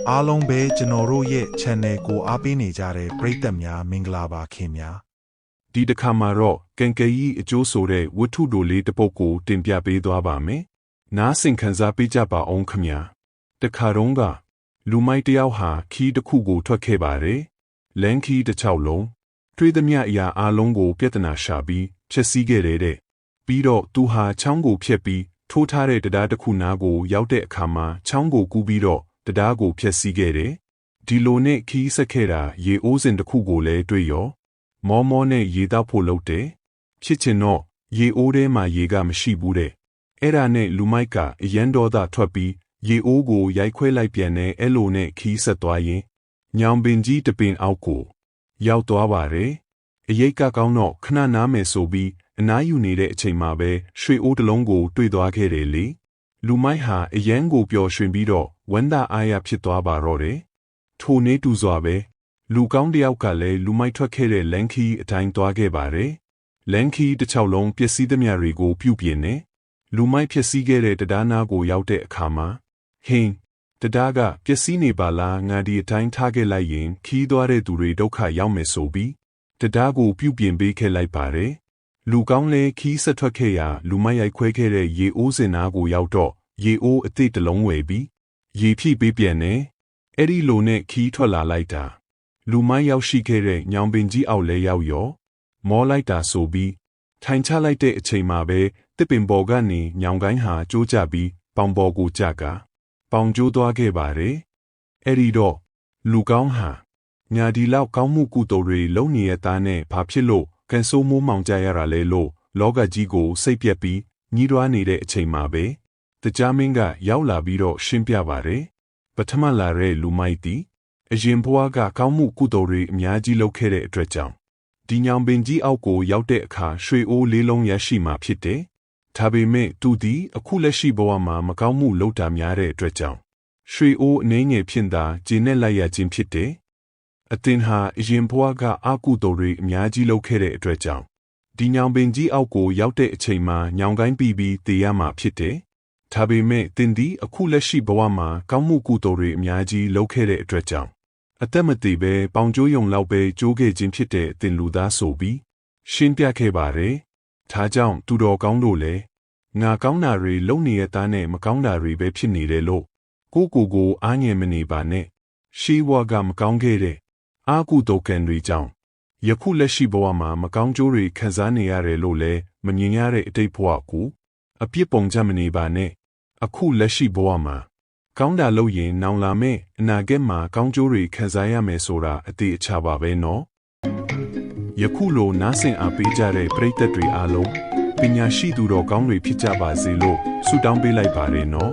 အားလုံးပဲကျွန်တော်တို့ရဲ့ channel ကိုအားပေးနေကြတဲ့ပရိသတ်များမင်္ဂလာပါခင်ဗျာဒီတစ်ခါမှာတော့ကံကယ်ကြီးအကျိုးဆိုတဲ့ဝတ္ထုတို့လေးတစ်ပုဒ်ကိုတင်ပြပေးသွားပါမယ်နားဆင်ခံစားပေးကြပါအောင်ခင်ဗျာတခါတုန်းကလူမိုက်တယောက်ဟာခီးတစ်ခုကိုထွက်ခဲ့ပါတယ်လမ်းခီးတစ်ချောက်လုံးတွေ့သမျှအရာအလုံးကိုပြဿနာရှာပြီးဖျက်ဆီးခဲ့တဲ့ပြီးတော့သူဟာချောင်းကိုဖျက်ပြီးထိုးထားတဲ့တရားတစ်ခုနားကိုရောက်တဲ့အခါမှာချောင်းကိုကူးပြီးတော့တရားကိုဖျက်ဆီးခဲ့တယ်ဒီလိုနဲ့ခီးဆက်ခဲ့တာရေအိုးစင်တစ်ခုကိုလည်းတွေ့ရောမောမောနဲ့ရေတောက်ဖို့လုပ်တယ်ဖြစ်ချင်တော့ရေအိုးထဲမှာရေကမရှိဘူးတဲ့အဲ့ဒါနဲ့လူမိုက်ကအရန်ဒေါသထွက်ပြီးရေအိုးကိုရိုက်ခွဲလိုက်ပြန်တဲ့အဲ့လိုနဲ့ခီးဆက်သွားရင်ညောင်ပင်ကြီးတပင်အောက်ကိုရောက်သွားပါတယ်အရိတ်ကကောင်းတော့ခဏနားမယ်ဆိုပြီးအနားယူနေတဲ့အချိန်မှာပဲရွှေအိုးတစ်လုံးကိုတွေ့သွားခဲ့တယ်လေလူမိုက်ဟာအရန်ကိုပျော်ရွှင်ပြီးတော့ဝမ်းသာအားရဖြစ်သွားပါတော့တယ်ထိုနေတူစွာပဲလူကောင်းတယောက်ကလည်းလူမိုက်ထွက်ခဲ့တဲ့လန်ခီအတိုင်းသွားခဲ့ပါတယ်လန်ခီတစ်ချောက်လုံးပျက်စီးသမျှတွေကိုပြုပြင်နေလူမိုက်ဖြစ်စည်းခဲ့တဲ့တရားနာကိုရောက်တဲ့အခါမှာဟင်းတရားကပျက်စီးနေပါလားငါဒီအတိုင်းထားခဲ့လိုက်ရင်ခီးသွားတဲ့သူတွေဒုက္ခရောက်မယ်ဆိုပြီးတရားကိုပြုပြင်ပေးခဲ့လိုက်ပါတယ်လူကောင်းလည်းခီးဆက်ထွက်ခဲ့ရာလူမိုက်ရိုက်ခွဲခဲ့တဲ့ရေအိုးစင်နာကိုရောက်တော့ရေအိုးအသစ်တစ်လုံးဝယ်ပြီးရေဖြည့်ပေးပြန်နေအဲ့ဒီလိုနဲ့ခီးထွက်လာလိုက်တာလူမိုင်းရောက်ရှိခဲ့တဲ့ညောင်ပင်ကြီးအောက်လဲရောက်ရောမောလိုက်တာဆိုပြီးထိုင်ချလိုက်တဲ့အချိန်မှာပဲတစ်ပင်ပေါ်ကနေညောင်ကိုင်းဟာကျိုးကျပြီးပေါင်ပေါ်ကိုကျကပေါင်ကျိုးသွားခဲ့ပါတယ်အဲ့ဒီတော့လူကောင်းဟာညာဒီလောက်ကောင်းမှုကုသိုလ်တွေလုပ်နေရတာနဲ့ဘာဖြစ်လို့ကန်ဆိုးမိုးမောင်ကြရတာလဲလို့လောကကြီးကိုစိတ်ပြက်ပြီးညှိတွားနေတဲ့အချိန်မှာပဲတရားမင်းကရောက်လာပြီးတော့ရှင်းပြပါတယ်ပထမလာတဲ့လူမိုက်တီအရင်ဘဝကကောင်းမှုကုသိုလ်တွေအများကြီးလုပ်ခဲ့တဲ့အတွက်ကြောင့်ဒီညောင်ပင်ကြီးအောက်ကိုရောက်တဲ့အခါရွှေအိုးလေးလုံးရရှိမှာဖြစ်တယ်။ဒါပေမဲ့သူသည်အခုလက်ရှိဘဝမှာမကောင်းမှုလုပ်တာများတဲ့အတွက်ကြောင့်ရွှေအိုးအနေငယ်ဖြစ်တာဂျင်းနဲ့လိုက်ရခြင်းဖြစ်တယ်။အသင်ဟာအရင်ဘဝကအကုသိုလ်တွေအများကြီးလုပ်ခဲ့တဲ့အတွက်ကြောင့်ဒီညောင်ပင်ကြီးအောက်ကိုရောက်တဲ့အချိန်မှာညောင်ကိုင်းပြီးတည်ရမှာဖြစ်တယ်။ဒါပေမဲ့သင်သည်အခုလက်ရှိဘဝမှာကောင်းမှုကုသိုလ်တွေအများကြီးလုပ်ခဲ့တဲ့အတွက်ကြောင့်အသက်မသေးပဲပေါင်ကျိုးယုံလောက်ပဲကျိုးခဲ့ခြင်းဖြစ်တဲ့တင်လူသားဆိုပြီးရှင်းပြခဲ့ပါတယ်။ဒါကြောင့်သူတော်ကောင်းတို့လည်းငါကောင်းတာတွေလုပ်နေရတာနဲ့မကောင်းတာတွေပဲဖြစ်နေတယ်လို့ကိုအားငယ်မနေပါနဲ့။ရှေးဘဝကမကောင်းခဲ့တဲ့အာကုသိုလ်ကံတွေကြောင့်ယခုလက်ရှိဘဝမှာမကောင်းကျိုးတွေခံစားနေရတယ်လို့လည်းမမြင်ရတဲ့အတိတ်ဘဝကိုအပြစ်ပုံချမနေပါနဲ့။အခုလက်ရှိဘဝမှာကောင်းတာလုပ်ရင်နောင်လာမယ့်အနာဂတ်မှာကောင်းကျိုးတွေခံစားရမယ်ဆိုတာအသေးအချာပါပဲနော်ယခုလိုနားဆင်အားပေးကြတဲ့ပရိသတ်တွေအားလုံးပညာရှိသူတော်ကောင်းတွေဖြစ်ကြပါစေလို့ဆုတောင်းပေးလိုက်ပါတယ်နော်